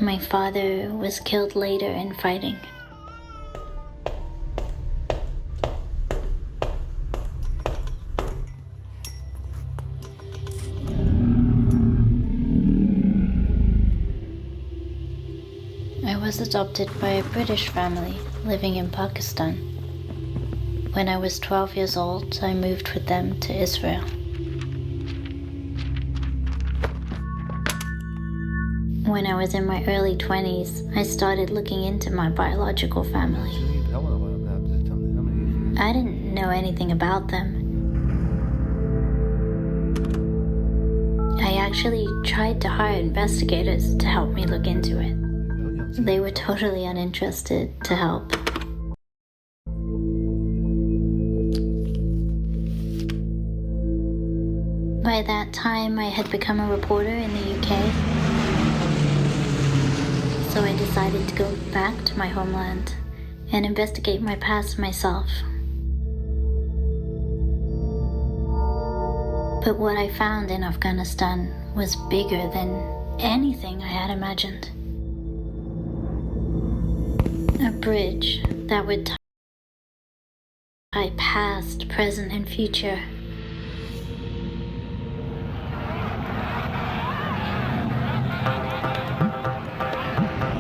My father was killed later in fighting. I was adopted by a British family living in Pakistan. When I was 12 years old, I moved with them to Israel. When I was in my early 20s, I started looking into my biological family. I didn't know anything about them. I actually tried to hire investigators to help me look into it. They were totally uninterested to help. By that time, I had become a reporter in the UK. So I decided to go back to my homeland and investigate my past myself. But what I found in Afghanistan was bigger than anything I had imagined. A bridge that would tie past, present, and future.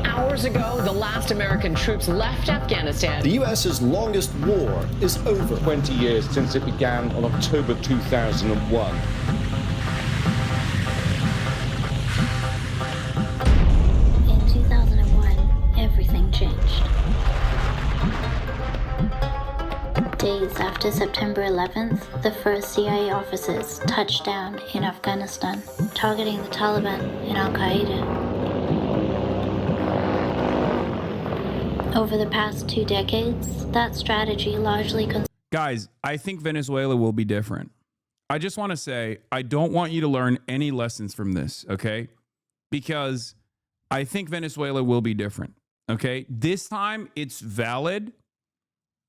Hours ago, the last American troops left Afghanistan. The US's longest war is over. 20 years since it began on October 2001. In 2001, everything changed. Days after September 11th, the first CIA officers touched down in Afghanistan, targeting the Taliban and Al-Qaeda. Over the past 2 decades, that strategy largely... Guys, I think Venezuela will be different. I just want to say, I don't want you to learn any lessons from this, okay? Because I think Venezuela will be different, okay? This time, it's valid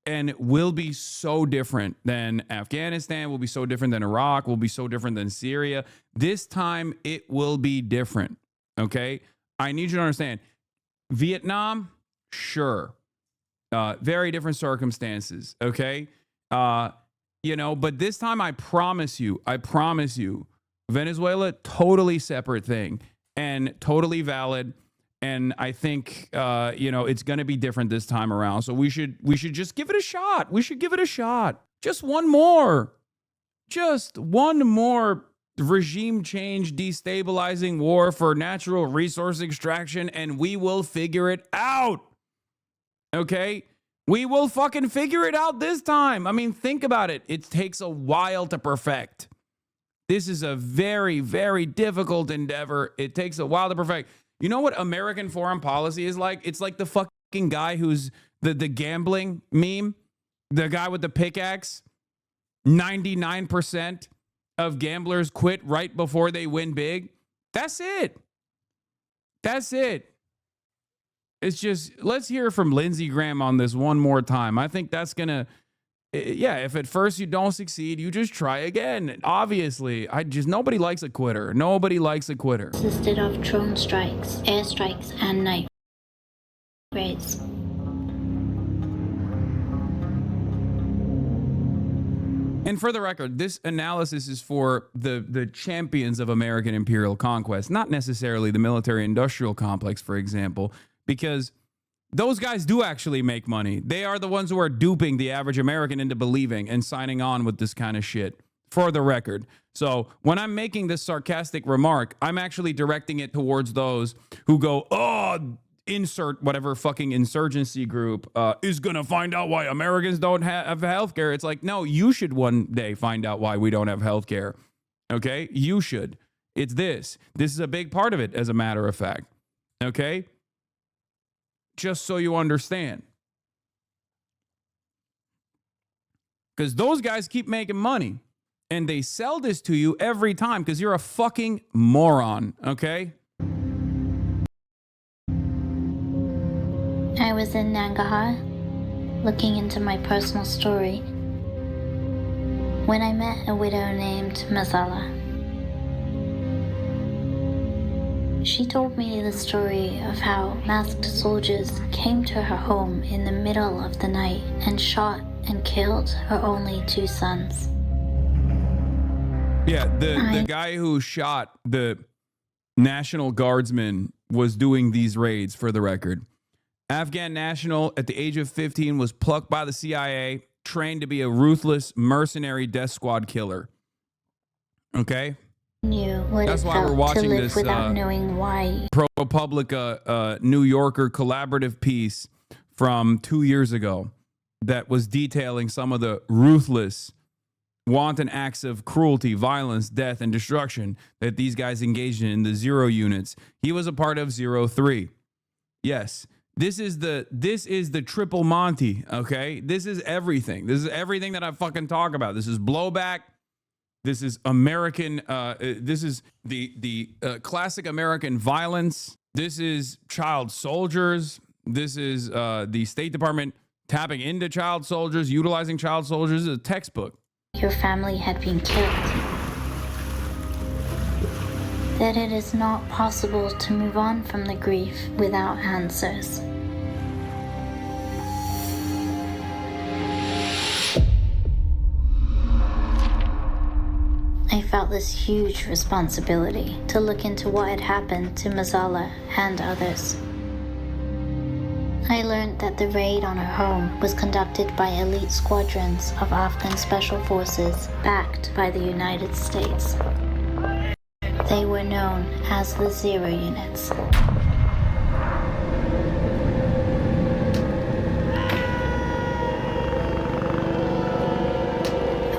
and will be so different than Afghanistan, will be so different than Iraq, will be so different than Syria. This time, it will be different, okay? I need you to understand. Vietnam, sure. Very different circumstances, okay? You know, but this time I promise you, Venezuela, totally separate thing and totally valid. And I think, you know, it's going to be different this time around. So we should just give it a shot. We should give it a shot. Just one more regime change, destabilizing war for natural resource extraction, and we will figure it out. Okay? We will fucking figure it out this time. I mean, think about it. It takes a while to perfect. This is a very, very difficult endeavor. It takes a while to perfect. You know what American foreign policy is like? It's like the fucking guy who's the gambling meme, the guy with the pickaxe. 99% of gamblers quit right before they win big. That's it. That's it. It's just, let's hear from Lindsey Graham on this one more time. I think that's going to, yeah, if at first you don't succeed, you just try again. Obviously, nobody likes a quitter. Nobody likes a quitter. Consisted of drone strikes, airstrikes, and night raids. And for the record, this analysis is for the champions of American imperial conquest, not necessarily the military-industrial complex, for example, because those guys do actually make money. They are the ones who are duping the average American into believing and signing on with this kind of shit, for the record. So when I'm making this sarcastic remark, I'm actually directing it towards those who go, oh, insert whatever fucking insurgency group is going to find out why Americans don't have healthcare. It's like, no, you should one day find out why we don't have healthcare. Okay? You should. It's this. This is a big part of it, as a matter of fact. Okay? Just so you understand. Because those guys keep making money. And they sell this to you every time because you're a fucking moron. Okay? I was in Nangarhar, looking into my personal story, when I met a widow named Mazala. She told me the story of how masked soldiers came to her home in the middle of the night and shot and killed her only 2 sons. Yeah, the guy who shot the National Guardsman was doing these raids, for the record. Afghan national at the age of 15 was plucked by the CIA, trained to be a ruthless mercenary death squad killer. Okay? That's why we're watching this without knowing why. ProPublica New Yorker collaborative piece from 2 years ago that was detailing some of the ruthless, wanton acts of cruelty, violence, death, and destruction that these guys engaged in the Zero units. He was a part of 03. Yes. This is the triple Monty, okay? This is everything. This is everything that I fucking talk about. This is blowback. This is American, this is the classic American violence. This is child soldiers. This is the State Department tapping into child soldiers, utilizing child soldiers. This is a textbook. Your family had been killed. That it is not possible to move on from the grief without answers. I felt this huge responsibility to look into what had happened to Mazala and others. I learned that the raid on her home was conducted by elite squadrons of Afghan special forces backed by the United States. They were known as the Zero units.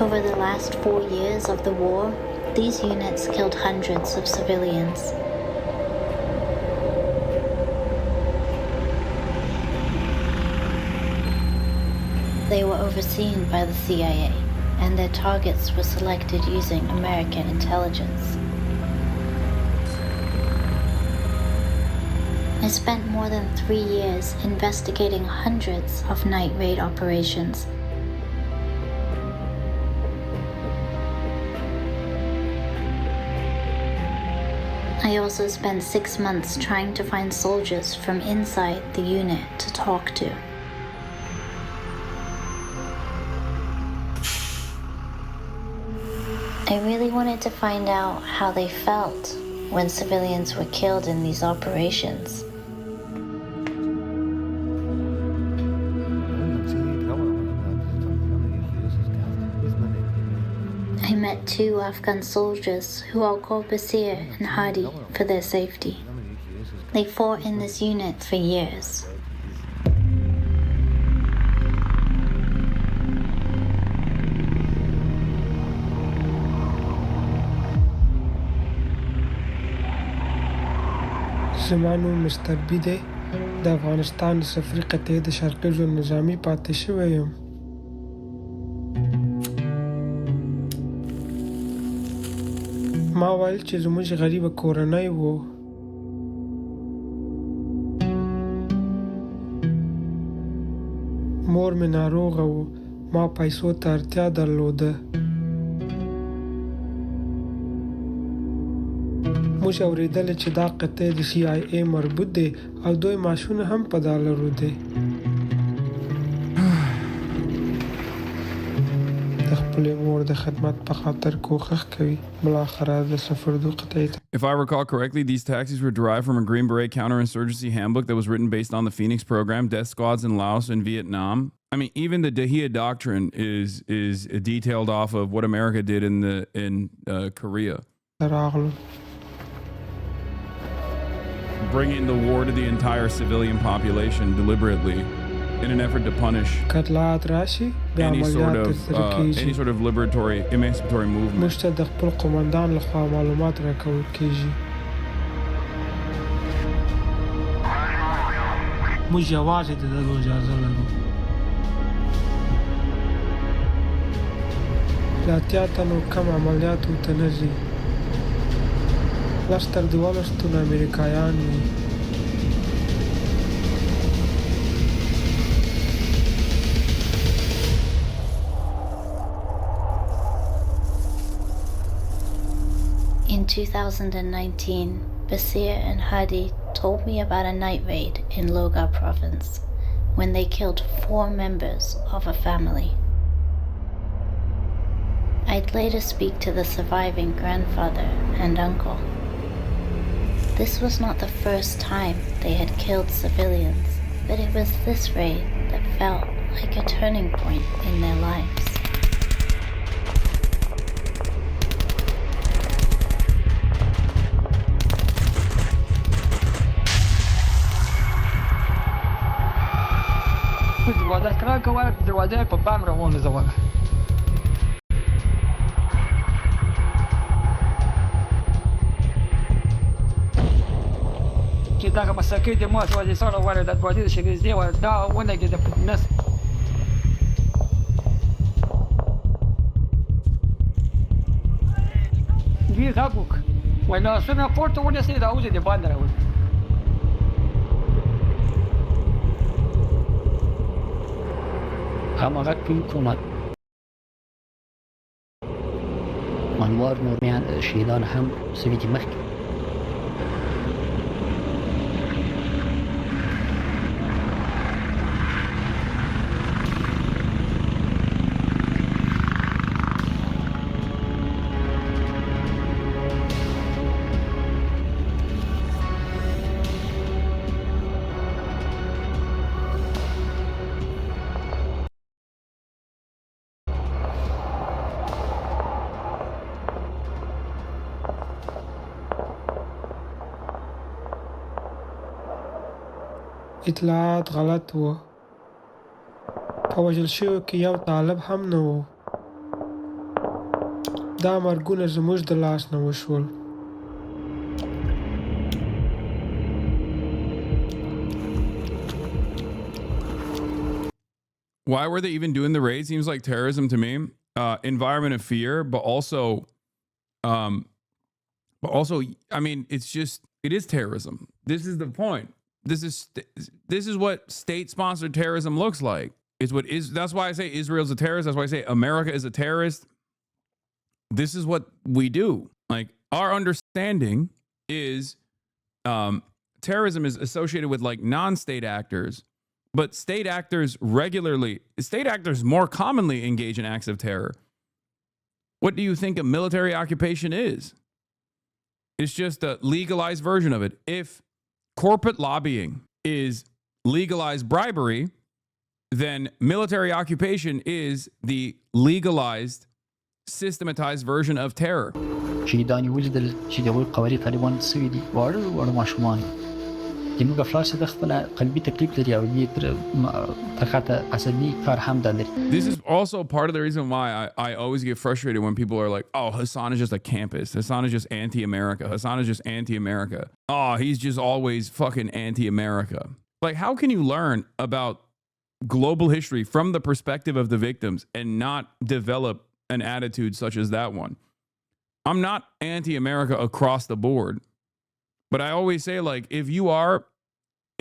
Over the last 4 years of the war, these units killed hundreds of civilians. They were overseen by the CIA, and their targets were selected using American intelligence. I spent more than 3 years investigating hundreds of night raid operations. I also spent 6 months trying to find soldiers from inside the unit to talk to. I really wanted to find out how they felt when civilians were killed in these operations. I met 2 Afghan soldiers who I'll call Basir and Hadi for their safety. They fought in this unit for years. زما نوم مستر بي دی د افغانستان د صفري قطعې د شرقي زون نظامي پاتې شوی یم. ما ویل چې زموږ غریبه کورنۍ وو. مور مې ناروغه و ما پیسو ته اړتیا درلوده موږ اورېدلې چې دا قطعه د CIA مربوط دی او دوی معاشونه هم په ډالرو دی د خپلې مور د خدمت په خاطر کوښښ کوي بالاخره د سفر دو قطعه If I recall correctly, these taxis were derived from a Green Beret counterinsurgency handbook that was written based on the Phoenix program, death squads in Laos and Vietnam. I mean, even the Dahia Doctrine is detailed off of what America did in Korea. Bringing the war to the entire civilian population deliberately in an effort to punish any sort of liberatory, emancipatory movement. موږ ته د خپل قومندان لخوا معلومات راکول کیږي موږ یوازې د دغه اجازه لرو له اتیا تنو کم عملیاتو ته نه ځي لس تر 12 تنو امریکایان وي In 2019, Basir and Hadi told me about a night raid in Logar province when they killed 4 members of a family. I'd later speak to the surviving grandfather and uncle. This was not the first time they had killed civilians, but it was this raid that felt like a turning point in their lives. دروازه کرا کوه دروازه په بام روانه زوغه چې دا مساکې د مو سره سره وره د دروازې شګیز دی و دا ونه کې د نس دی غاګوک ولا سره پورته ونه سي دا اوځي د باندې راوځي هماغت توی کمد منوار مرمیان شیدان هم سویدی مخی اطلاعات غلط وو په وژل شویو کې یو طالب هم نه و دا مرګونه زموږ د لاس نه وشول Why were they even doing the raid? Seems like terrorism to me. Environment of fear, but also, I mean, it's just, it is terrorism. This is the point. This is what state-sponsored terrorism looks like. That's why I say Israel's a terrorist. That's why I say America is a terrorist. This is what we do. Like, our understanding is terrorism is associated with like non-state actors, but state actors more commonly engage in acts of terror. What do you think a military occupation is? It's just a legalized version of it. If corporate lobbying is legalized bribery, then military occupation is the legalized, systematized version of terror. شهیدانی ولیدل چې دغوی قوارې طالبان سوي دي واړه ماشومان زموږ افراد چې د خپل قلبي تکلیف لري او یې تر خطه عصبي کار هم ده لري. This is also part of the reason why I always get frustrated when people are like, oh, Hasan is just a campus. Hasan is just anti-America. Hasan is just anti-America. Oh, he's just always fucking anti-America. Like, how can you learn about global history from the perspective of the victims and not develop an attitude such as that one? I'm not anti-America across the board, but I always say, like, if you are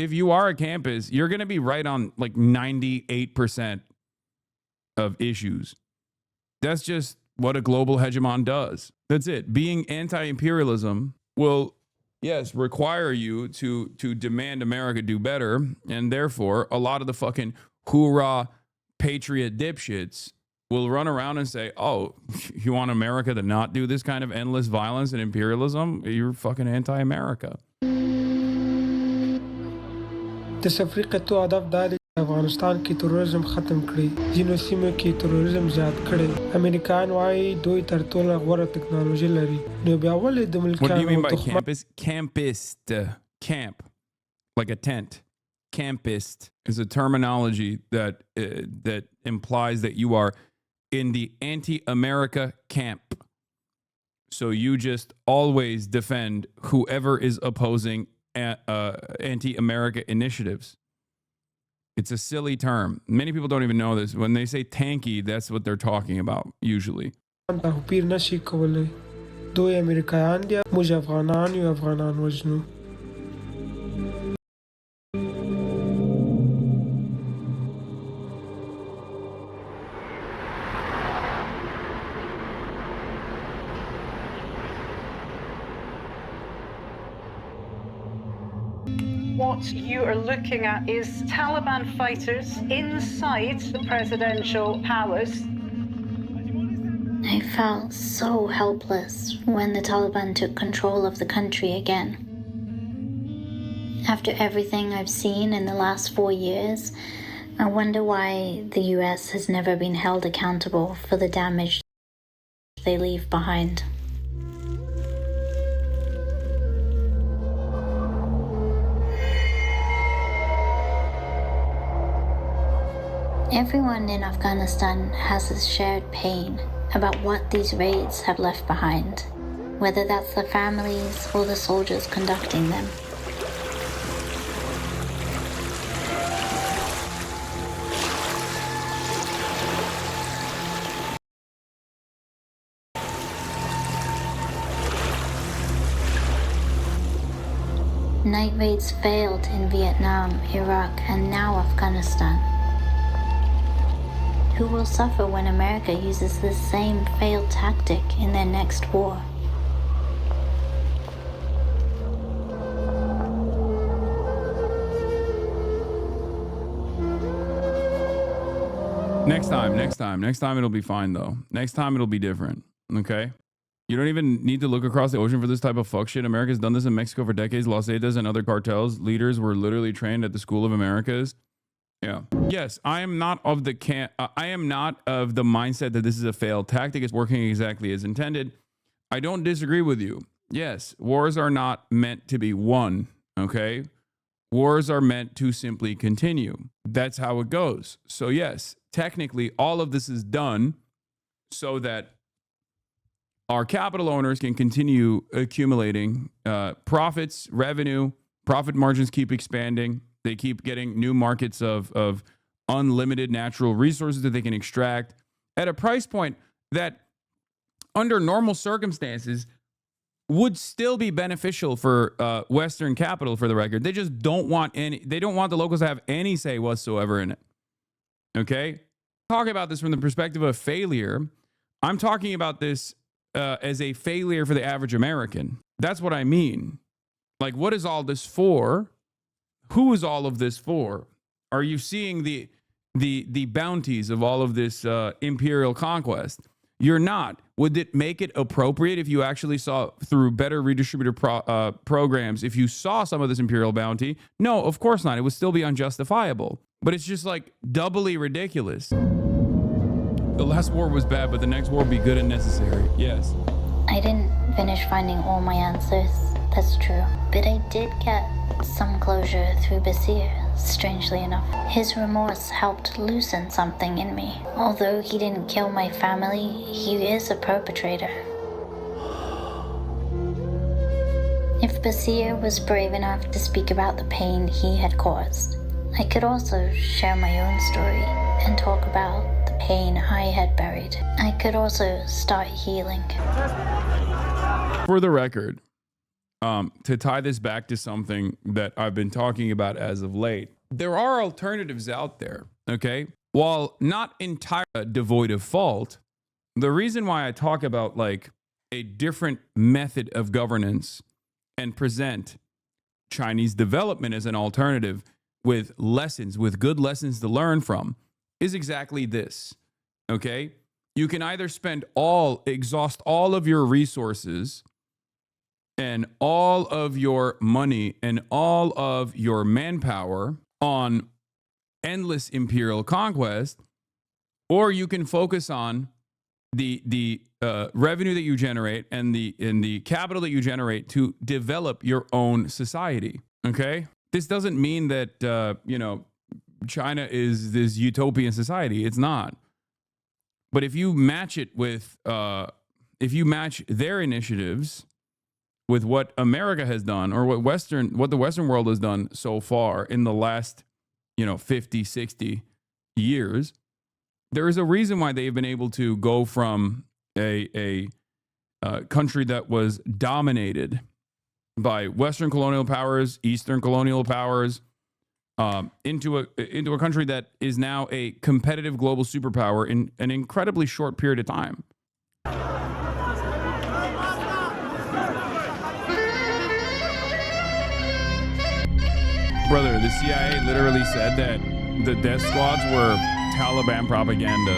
if you are a campus, you're going to be right on like 98% of issues. That's just what a global hegemon does. That's it. Being anti-imperialism will, yes, require you to demand America do better. And therefore, a lot of the fucking hoorah patriot dipshits will run around and say, oh, you want America to not do this kind of endless violence and imperialism? You're fucking anti-America. د تفریق تو هدف دا دی چې افغانستان کې تروریزم ختم کړي ځینو سیمو کې تروریزم زیات کړي امریکایان وایي دوی تر ټولو غوره ټکنالوژي لري نو بیا ولې د What do you mean by ملکیانو campus? Campist. Camp. Like a tent. Campist is a terminology that that implies that you are in the anti-America camp. So you just always defend whoever is opposing anti-America initiatives. It's a silly term. Many people don't even know this. When they say tanky, that's what they're talking about usually. توپیر نشي کولی دوی امریکایان دي موږ افغانان یو افغانان وژنو What you are looking at is Taliban fighters inside the presidential palace. I felt so helpless when the Taliban took control of the country again. After everything I've seen in the last 4 years, I wonder why the US has never been held accountable for the damage they leave behind. Everyone in Afghanistan has a shared pain about what these raids have left behind, whether that's the families or the soldiers conducting them. Night raids failed in Vietnam, Iraq, and now Afghanistan. Who will suffer when America uses this same failed tactic in their next war? Next time it'll be fine though. Next time it'll be different. Okay? You don't even need to look across the ocean for this type of fuck shit. America's done this in Mexico for decades. Los Zetas and other cartels leaders were literally trained at the School of Americas. Yeah. Yes, I am not of the mindset that this is a failed tactic. It's working exactly as intended. I don't disagree with you. Yes, wars are not meant to be won, okay? Wars are meant to simply continue. That's how it goes. So yes, technically all of this is done so that our capital owners can continue accumulating profits, revenue, profit margins keep expanding. They keep getting new markets of unlimited natural resources that they can extract at a price point that under normal circumstances would still be beneficial for Western capital, for the record. They just don't want the locals to have any say whatsoever in it. Okay? Talking about this from the perspective of failure, I'm talking about this as a failure for the average American. That's what I mean. Like, what is all this for? Who is all of this for? Are you seeing the bounties of all of this imperial conquest? You're not. Would it make it appropriate if you actually saw through better redistributive programs, if you saw some of this imperial bounty? No, of course not. It would still be unjustifiable. But it's just like doubly ridiculous. The last war was bad, but the next war will be good and necessary. Yes. I didn't finish finding all my answers, that's true. But I did get some closure through Basir, strangely enough. His remorse helped loosen something in me. Although he didn't kill my family, he is a perpetrator. If Basir was brave enough to speak about the pain he had caused, I could also share my own story and talk about the pain I had buried. I could also start healing. For the record, to tie this back to something that I've been talking about as of late. There are alternatives out there, okay? While not entirely devoid of fault, the reason why I talk about like a different method of governance and present Chinese development as an alternative with lessons, with good lessons to learn from, is exactly this, okay? You can either exhaust all of your resources and all of your money and all of your manpower on endless imperial conquest, or you can focus on the revenue that you generate and the capital that you generate to develop your own society. Okay, this doesn't mean that China is this utopian society. It's not. But if you match it with if you match their initiatives with what America has done or what the Western world has done so far in the last 50, 60 years, there is a reason why they've been able to go from a country that was dominated by Western colonial powers, Eastern colonial powers, into a country that is now a competitive global superpower in an incredibly short period of time. Brother, the CIA literally said that the death squads were Taliban propaganda.